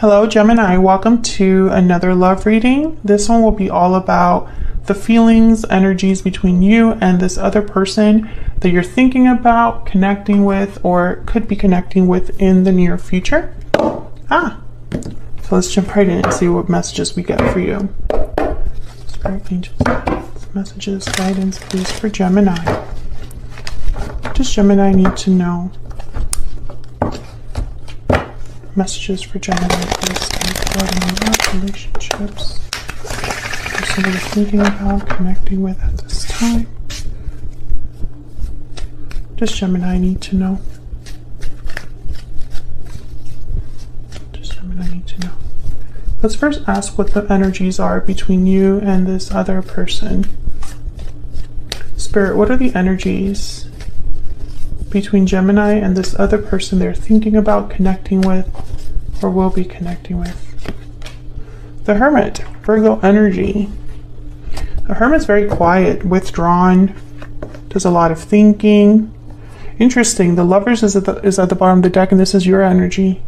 Hello Gemini, welcome to another love reading. This one will be all about the feelings, energies between you and this other person that you're thinking about, connecting with, or could be connecting with in the near future. So let's jump right in and see what messages we get for you. Spirit angels, messages, guidance, please, for Gemini. What does Gemini need to know? Messages for Gemini, please, regarding love, relationships, person you're thinking about, connecting with at this time. What does Gemini need to know? What does Gemini need to know? Let's first ask what the energies are between you and this other person. Spirit, what are the energies between Gemini and this other person they're thinking about, connecting with, or will be connecting with? The Hermit, Virgo energy. The Hermit's very quiet, withdrawn, does a lot of thinking. Interesting, the Lovers is at the bottom of the deck, and this is your energy.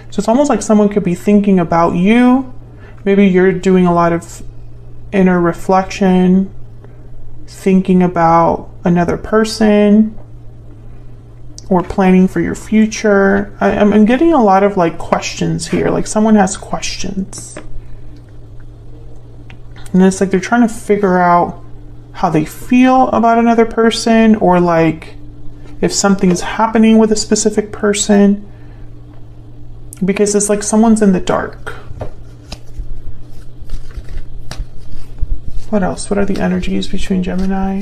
So it's almost like someone could be thinking about you. Maybe you're doing a lot of inner reflection, thinking about another person, or planning for your future. I'm getting a lot of like questions here, like someone has questions. And it's like they're trying to figure out how they feel about another person, or like if something's happening with a specific person, because it's like someone's in the dark. What else? What are the energies between Gemini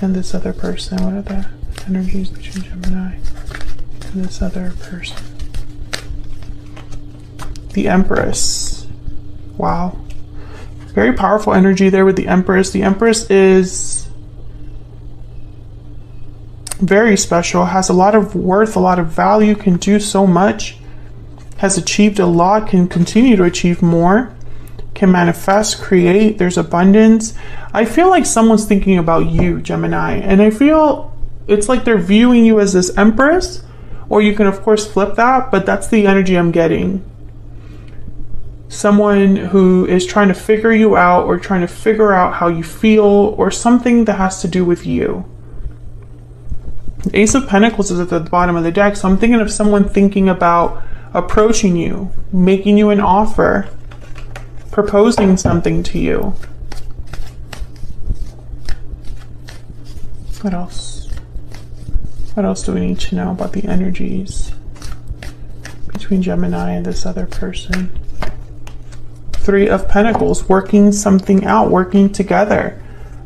and this other person? What are the energies between Gemini and this other person? The Empress. Wow. Very powerful energy there with the Empress. The Empress is very special, has a lot of worth, a lot of value, can do so much, has achieved a lot, can continue to achieve more, can manifest, create. There's abundance. I feel like someone's thinking about you, Gemini, and I feel it's like they're viewing you as this Empress, or you can of course flip that, but that's the energy I'm getting. Someone who is trying to figure you out, or trying to figure out how you feel, or something that has to do with you. The Ace of Pentacles is at the bottom of the deck, so I'm thinking of someone thinking about approaching you, making you an offer, proposing something to you. What else? What else do we need to know about the energies between Gemini and this other person? Three of Pentacles, working something out, working together,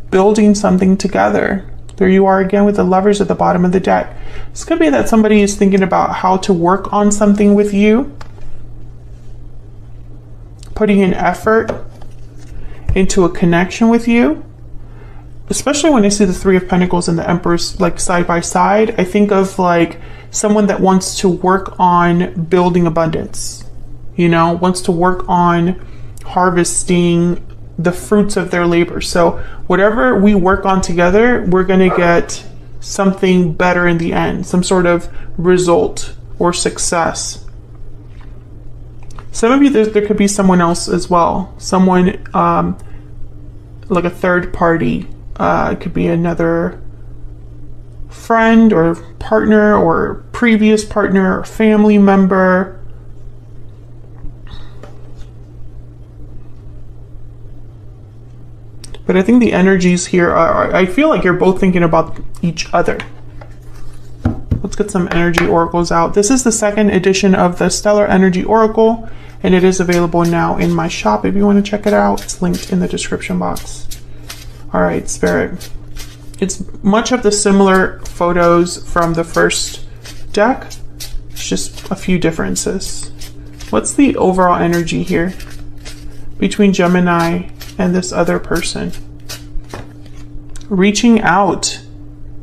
building something together. There you are again with the Lovers at the bottom of the deck. This could be that somebody is thinking about how to work on something with you, putting in effort into a connection with you. Especially when I see the Three of Pentacles and the Empress like side by side, I think of like someone that wants to work on building abundance, you know, wants to work on harvesting the fruits of their labor. So whatever we work on together, we're going to get something better in the end, some sort of result or success. Some of you, there could be someone else as well, someone like a third party. It could be another friend or partner or previous partner or family member. But I think the energies here are, I feel like you're both thinking about each other. Let's get some energy oracles out. This is the second edition of the Stellar Energy Oracle, and it is available now in my shop. If you want to check it out, it's linked in the description box. All right, Spirit. It's much of the similar photos from the first deck. It's just a few differences. What's the overall energy here between Gemini and this other person? Reaching out,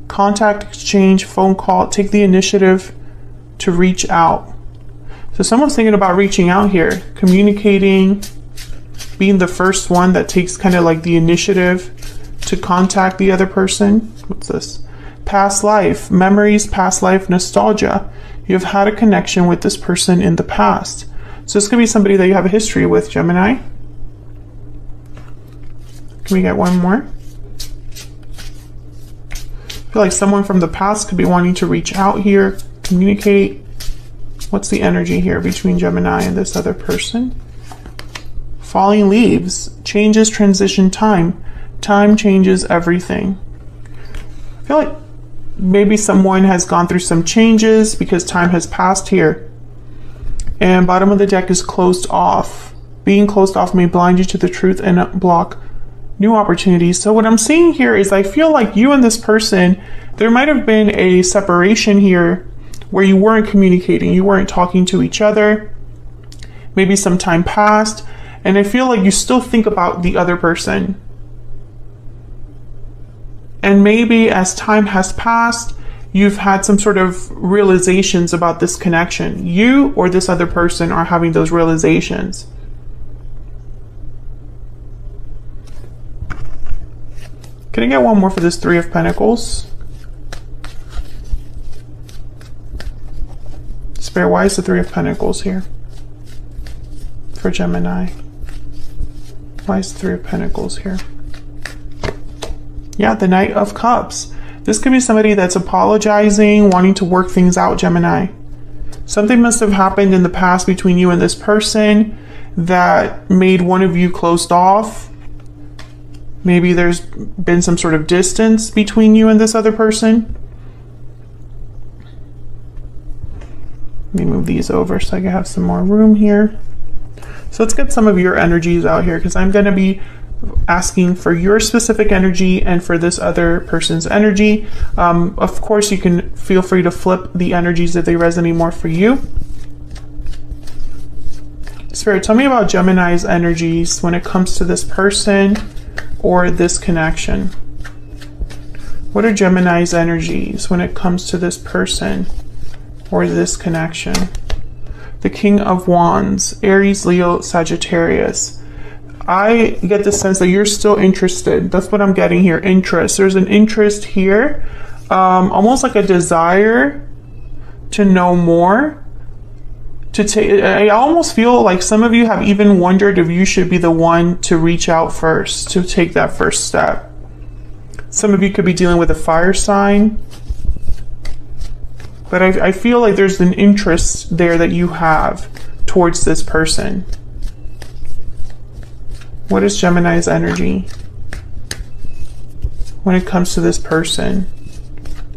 contact exchange, phone call, take the initiative to reach out. So someone's thinking about reaching out here, communicating, being the first one that takes kind of like the initiative to contact the other person. What's this? Past life, memories, past life, nostalgia. You've had a connection with this person in the past. So this could be somebody that you have a history with, Gemini. Can we get one more? I feel like someone from the past could be wanting to reach out here, communicate. What's the energy here between Gemini and this other person? Falling leaves, changes, transition, time. Time changes everything. I feel like maybe someone has gone through some changes because time has passed here. And bottom of the deck is closed off. Being closed off may blind you to the truth and block new opportunities. So what I'm seeing here is I feel like you and this person, there might have been a separation here where you weren't communicating, you weren't talking to each other. Maybe some time passed, and I feel like you still think about the other person. And maybe as time has passed, you've had some sort of realizations about this connection. You or this other person are having those realizations. Can I get one more for this Three of Pentacles? Spirit, why is the Three of Pentacles here for Gemini? Why is the Three of Pentacles here? Yeah, the Knight of Cups. This could be somebody that's apologizing, wanting to work things out, Gemini. Something must have happened in the past between you and this person that made one of you closed off. Maybe there's been some sort of distance between you and this other person. Let me move these over so I can have some more room here. So let's get some of your energies out here, because I'm going to be asking for your specific energy and for this other person's energy. Of course, you can feel free to flip the energies if they resonate more for you. Spirit, tell me about Gemini's energies when it comes to this person or this connection. What are Gemini's energies when it comes to this person or this connection? The King of Wands, Aries, Leo, Sagittarius. I get the sense that you're still interested. That's what I'm getting here, interest. There's an interest here, almost like a desire to know more. I almost feel like some of you have even wondered if you should be the one to reach out first, to take that first step. Some of you could be dealing with a fire sign. But I feel like there's an interest there that you have towards this person. What is Gemini's energy when it comes to this person,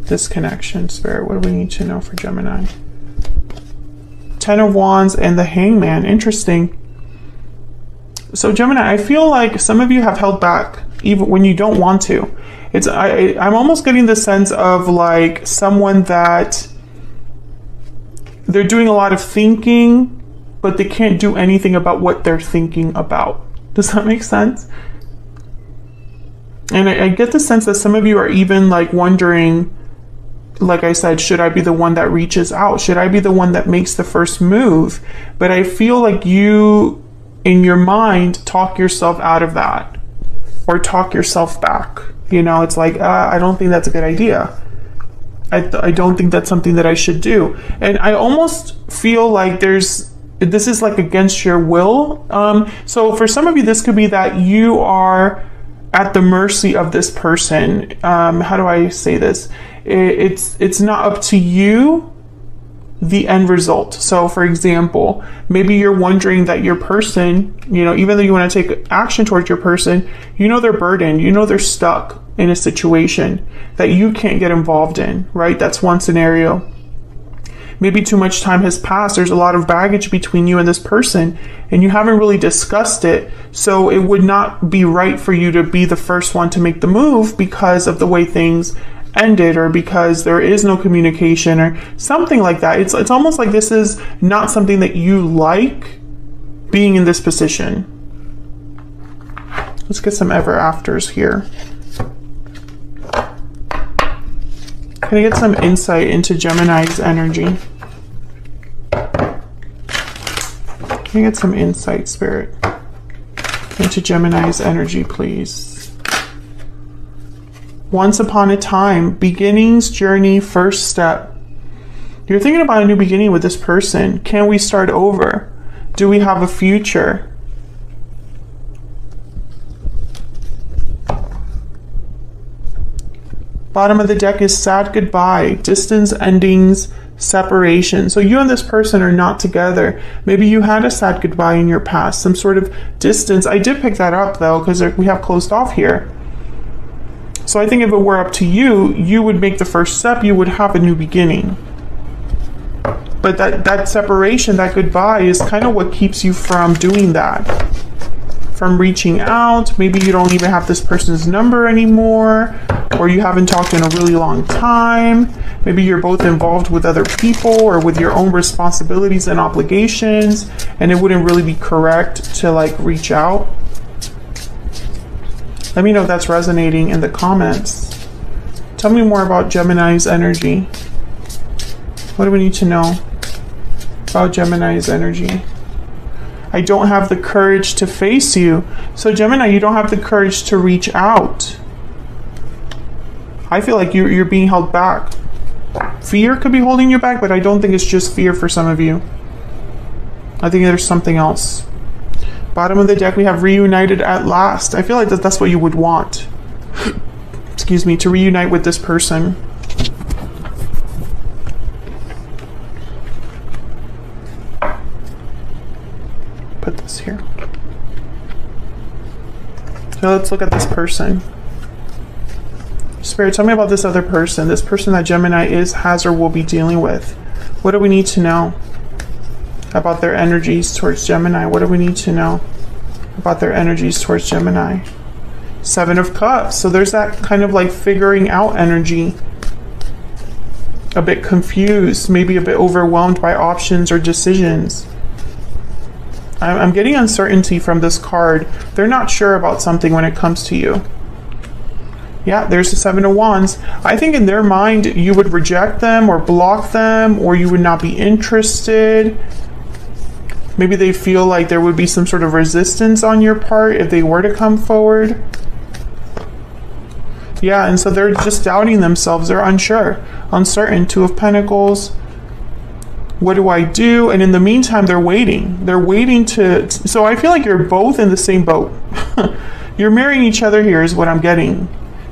this connection? Spirit, what do we need to know for Gemini? Ten of Wands and the Hangman. Interesting. So Gemini, I feel like some of you have held back even when you don't want to. I'm almost getting the sense of like someone that they're doing a lot of thinking, but they can't do anything about what they're thinking about. Does that make sense? And I get the sense that some of you are even like wondering, like I said, should I be the one that reaches out? Should I be the one that makes the first move? But I feel like you, in your mind, talk yourself out of that or talk yourself back. You know, it's like, I don't think that's a good idea. I don't think that's something that I should do. And I almost feel like this is like against your will. So for some of you, this could be that you are at the mercy of this person. How do I say this? It's not up to you, the end result. So for example, maybe you're wondering that your person, you know, even though you want to take action towards your person, you know, they're burdened, you know, they're stuck in a situation that you can't get involved in, right? That's one scenario. Maybe too much time has passed. There's a lot of baggage between you and this person, and you haven't really discussed it. So it would not be right for you to be the first one to make the move because of the way things ended, or because there is no communication or something like that. It's almost like this is not something that you like, being in this position. Let's get some ever afters here. Can I get some insight into Gemini's energy? Can I get some insight, Spirit, into Gemini's energy, please? Once upon a time, beginnings, journey, first step. You're thinking about a new beginning with this person. Can we start over? Do we have a future? Bottom of the deck is sad goodbye, distance, endings, separation. So you and this person are not together. Maybe you had a sad goodbye in your past, some sort of distance. I did pick that up though, because we have closed off here. So I think if it were up to you, you would make the first step, you would have a new beginning. But that separation, that goodbye is kind of what keeps you from doing that. From reaching out. Maybe you don't even have this person's number anymore, or you haven't talked in a really long time. Maybe you're both involved with other people or with your own responsibilities and obligations, and it wouldn't really be correct to like reach out. Let me know if that's resonating in the comments. Tell me more about Gemini's energy. What do we need to know about Gemini's energy? I don't have the courage to face you. So Gemini, you don't have the courage to reach out. I feel like you're being held back. Fear could be holding you back, but I don't think it's just fear for some of you. I think there's something else. Bottom of the deck, we have reunited at last. I feel like that's what you would want. Excuse me, to reunite with this person. Put this here. So let's look at this person. Spirit, tell me about this other person. This person that Gemini is, has, or will be dealing with. What do we need to know about their energies towards Gemini? What do we need to know about their energies towards Gemini? Seven of Cups. So there's that kind of like figuring out energy. A bit confused, maybe a bit overwhelmed by options or decisions. I'm getting uncertainty from this card. They're not sure about something when it comes to you. Yeah, there's the Seven of Wands. I think in their mind, you would reject them or block them, or you would not be interested. Maybe they feel like there would be some sort of resistance on your part if they were to come forward. Yeah, and so they're just doubting themselves. They're unsure, uncertain. Two of Pentacles. What do I do? And in the meantime, they're waiting. They're waiting to... So I feel like you're both in the same boat. You're marrying each other here is what I'm getting.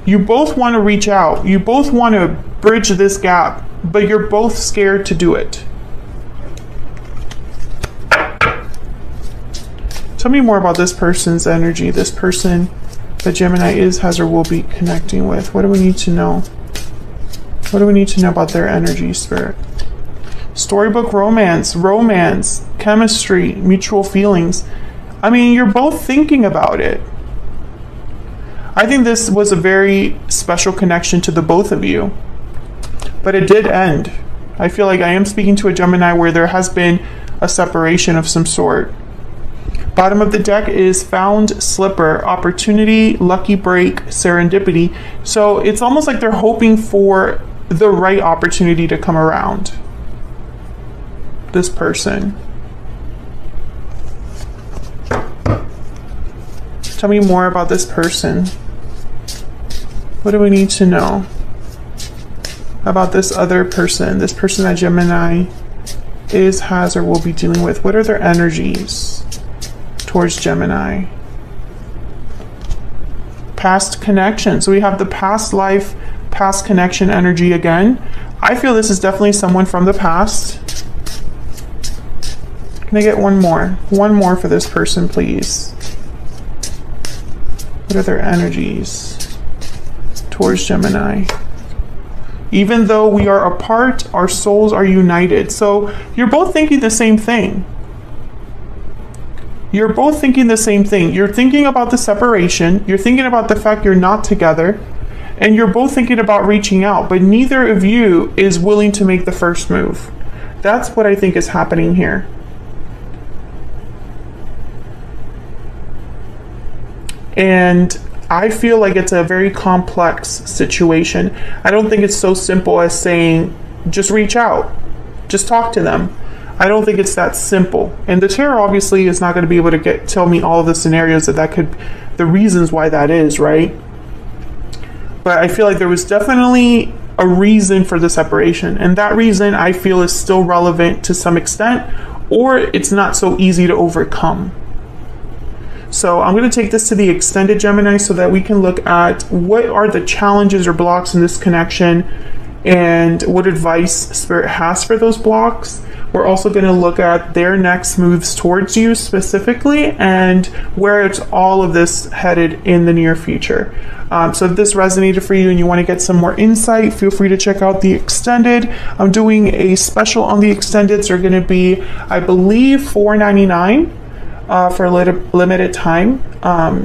You both want to reach out. You both want to bridge this gap, but you're both scared to do it. Tell me more about this person's energy. This person that Gemini is, has, or will be connecting with. What do we need to know? What do we need to know about their energy, Spirit? Storybook romance, chemistry, mutual feelings. I mean, you're both thinking about it. I think this was a very special connection to the both of you. But it did end. I feel like I am speaking to a Gemini where there has been a separation of some sort. Bottom of the deck is found slipper, opportunity, lucky break, serendipity. So it's almost like they're hoping for the right opportunity to come around. This person. Tell me more about this person. What do we need to know about this other person? This person that Gemini is, has, or will be dealing with. What are their energies towards Gemini? Past connection. So we have the past life, past connection energy again. I feel this is definitely someone from the past. Can I get one more? One more for this person, please. What are their energies towards Gemini? Even though we are apart, our souls are united. So you're both thinking the same thing. You're both thinking the same thing. You're thinking about the separation. You're thinking about the fact you're not together. And you're both thinking about reaching out. But neither of you is willing to make the first move. That's what I think is happening here. And I feel like it's a very complex situation. I don't think it's so simple as saying, just reach out, just talk to them. I don't think it's that simple. And the tarot obviously is not going to be able to tell me all of the scenarios that could, the reasons why that is, right? But I feel like there was definitely a reason for the separation. And that reason I feel is still relevant to some extent, or it's not so easy to overcome. So I'm going to take this to the extended Gemini so that we can look at what are the challenges or blocks in this connection and what advice Spirit has for those blocks. We're also going to look at their next moves towards you specifically and where it's all of this headed in the near future. So if this resonated for you and you want to get some more insight, feel free to check out the extended. I'm doing a special on the extendeds. They're going to be, I believe, $4.99 for a limited time.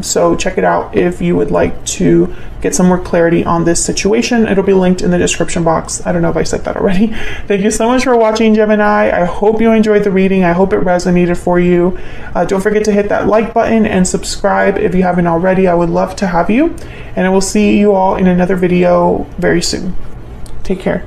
So check it out if you would like to get some more clarity on this situation. It'll be linked in the description box. I don't know if I said that already. Thank you so much for watching, Gemini. I hope you enjoyed the reading. I hope it resonated for you. Don't forget to hit that like button and subscribe if you haven't already. I would love to have you. And I will see you all in another video very soon. Take care.